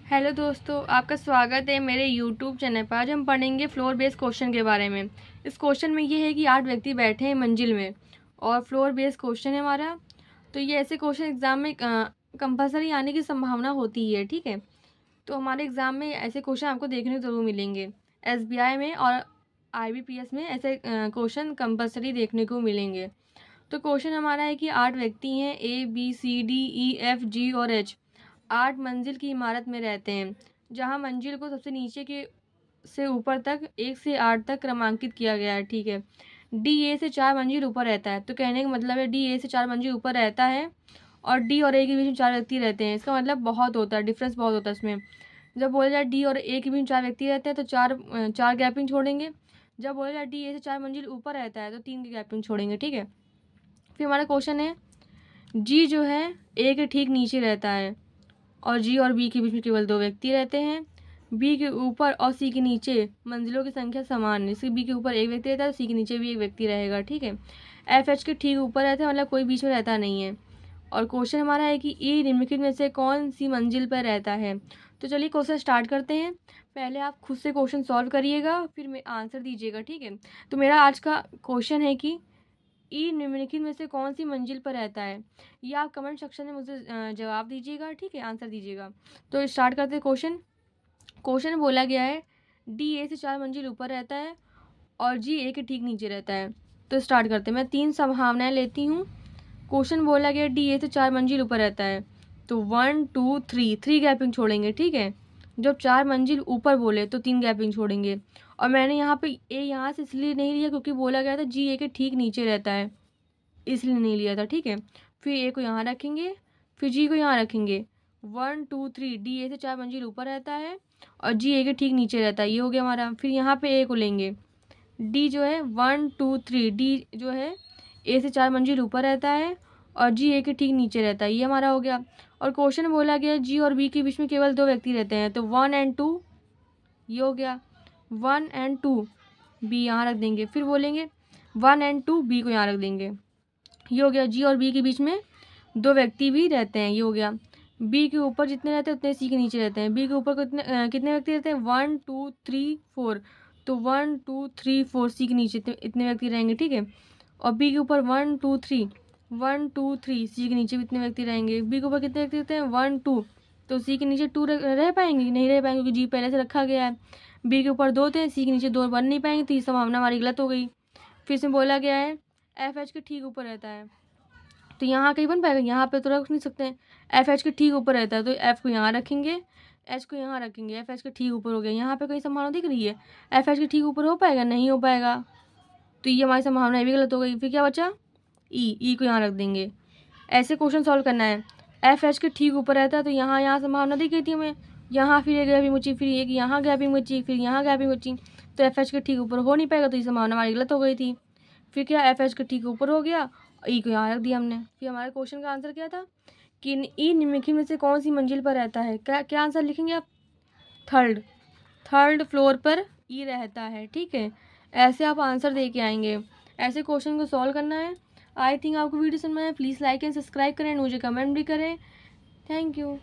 Hello दोस्तों, आपका स्वागत है मेरे यूट्यूब चैनल पर। आज हम पढ़ेंगे फ्लोर बेस्ड क्वेश्चन के बारे में। इस क्वेश्चन में ये है कि 8 व्यक्ति बैठे हैं मंजिल में और फ्लोर बेस्ड क्वेश्चन है हमारा। तो ये ऐसे क्वेश्चन एग्ज़ाम में कंपलसरी आने की संभावना होती है, ठीक है। तो हमारे एग्ज़ाम में ऐसे क्वेश्चन आपको देखने को ज़रूर मिलेंगे। एसबीआई में और आईबीपीएस में ऐसे क्वेश्चन कंपलसरी देखने को मिलेंगे। तो क्वेश्चन हमारा है कि 8 व्यक्ति हैं, A B C D E F G और एच। 8 मंजिल की इमारत में रहते हैं, जहां मंजिल को सबसे नीचे के से ऊपर तक 1 से 8 तक क्रमांकित किया गया है, ठीक है। डी ए से 4 मंजिल ऊपर रहता है। तो कहने का मतलब है डी ए से 4 मंजिल ऊपर रहता है और डी और ए के बीच में 4 व्यक्ति रहते हैं। इसका मतलब बहुत होता है, डिफरेंस बहुत होता है इसमें। जब बोला जाए डी और ए के बीच में 4 व्यक्ति रहते हैं तो चार गैपिंग छोड़ेंगे। जब बोला जाए डी ए से 4 मंजिल ऊपर रहता है तो 3 की गैपिंग छोड़ेंगे, ठीक है। फिर हमारा क्वेश्चन है, जी जो है ए के ठीक नीचे रहता है और जी और बी के बीच में केवल 2 व्यक्ति रहते हैं। बी के ऊपर और सी के नीचे मंजिलों की संख्या समान है। जैसे बी के ऊपर एक व्यक्ति रहता है, सी के नीचे भी एक व्यक्ति रहेगा, ठीक है। एफ एच के ठीक ऊपर रहता है, मतलब कोई बीच में रहता नहीं है। और क्वेश्चन हमारा है कि ई निम्नलिखित में से कौन सी मंजिल पर रहता है। तो चलिए क्वेश्चन स्टार्ट करते हैं। पहले आप खुद से क्वेश्चन सॉल्व करिएगा, फिर मैं आंसर दीजिएगा, ठीक है। तो मेरा आज का क्वेश्चन है कि ई निम्नलिखित में से कौन सी मंजिल पर रहता है। ये आप कमेंट सेक्शन में मुझे जवाब दीजिएगा, ठीक है, आंसर दीजिएगा। तो स्टार्ट करते हैं क्वेश्चन। क्वेश्चन में बोला गया है डी ए से 4 मंजिल ऊपर रहता है और जी ए के ठीक नीचे रहता है। तो स्टार्ट करते हैं। मैं 3 संभावनाएं लेती हूँ। क्वेश्चन बोला गया डी ए से 4 मंजिल ऊपर रहता है, तो 1 2 3 गैपिंग छोड़ेंगे, ठीक है। जब 4 मंजिल ऊपर बोले तो 3 गैपिंग छोड़ेंगे। और मैंने यहाँ पे ए यहाँ से इसलिए नहीं लिया क्योंकि बोला गया था जी ए के ठीक नीचे रहता है, इसलिए नहीं लिया था, ठीक है। फिर ए को यहाँ रखेंगे, फिर जी को यहाँ रखेंगे। 1 2 3 डी ए से 4 मंजिल ऊपर रहता है और जी ए के ठीक नीचे रहता है, ये हो गया हमारा। फिर यहाँ पे ए को लेंगे। डी जो है 1 2 3 डी जो है ए से 4 मंजिल ऊपर रहता है और जी ए के ठीक नीचे रहता है, ये हमारा हो गया। और क्वेश्चन बोला गया जी और बी के बीच में केवल 2 व्यक्ति रहते हैं, तो 1 और 2, ये हो गया। 1 और 2 बी यहाँ रख देंगे। फिर बोलेंगे 1 और 2 बी को यहाँ रख देंगे, ये हो गया। जी और बी के बीच में 2 व्यक्ति भी रहते हैं, ये हो गया। बी के ऊपर जितने रहते हैं उतने सी के नीचे रहते हैं। बी के ऊपर कितने व्यक्ति रहते हैं, 1 2 3 4, तो 1 2 3 4 सी के नीचे इतने व्यक्ति रहेंगे, ठीक है। और बी के ऊपर 1 2 3 सी के नीचे भी इतने व्यक्ति रहेंगे। बी के ऊपर कितने व्यक्ति रहते हैं, 1 2, तो सी के नीचे 2 रह पाएंगे, नहीं रह पाएंगे क्योंकि जी पहले से रखा गया है। बी के ऊपर 2 थे, सी के नीचे 2 बन नहीं पाएंगे, तो ये संभावना हमारी गलत हो गई। फिर से बोला गया है एफ एच के ठीक ऊपर रहता है, तो यहाँ कहीं बन पाएगा, यहाँ पे तो रख नहीं सकते हैं। एफ एच के ठीक ऊपर रहता है तो एफ को यहाँ रखेंगे, एच को यहाँ रखेंगे। एफ एच के ठीक ऊपर हो गया, यहाँ पे कोई संभावना दिख रही है एफ एच के ठीक ऊपर हो पाएगा, नहीं हो पाएगा, तो ये हमारी संभावना भी गलत हो गई। फिर क्या बचा, ई को यहाँ रख देंगे। ऐसे क्वेश्चन सॉल्व करना है। एफ एच के ठीक ऊपर रहता है तो यहाँ संभावना दिख गई थी हमें, यहाँ फिर एक गैपिंग बची, फिर एक यहाँ गैपिंग बची, फिर यहाँ गैपिंग बची, तो एफ एच के ठीक ऊपर हो नहीं पाएगा, तो ये संभावना हमारी गलत हो गई थी। फिर क्या, एफ एच के ठीक ऊपर हो गया, ई को यहाँ रख दिया हमने। फिर हमारे क्वेश्चन का आंसर क्या था कि ई निम्नलिखित में से कौन सी मंजिल पर रहता है। क्या क्या आंसर लिखेंगे आप, थर्ड फ्लोर पर ई रहता है, ठीक है। ऐसे आप आंसर दे के आएंगे। ऐसे क्वेश्चन को सॉल्व करना है। आई थिंक आपको वीडियो समझ में आए। प्लीज़ लाइक एंड सब्सक्राइब करें, मुझे कमेंट भी करें। Thank you.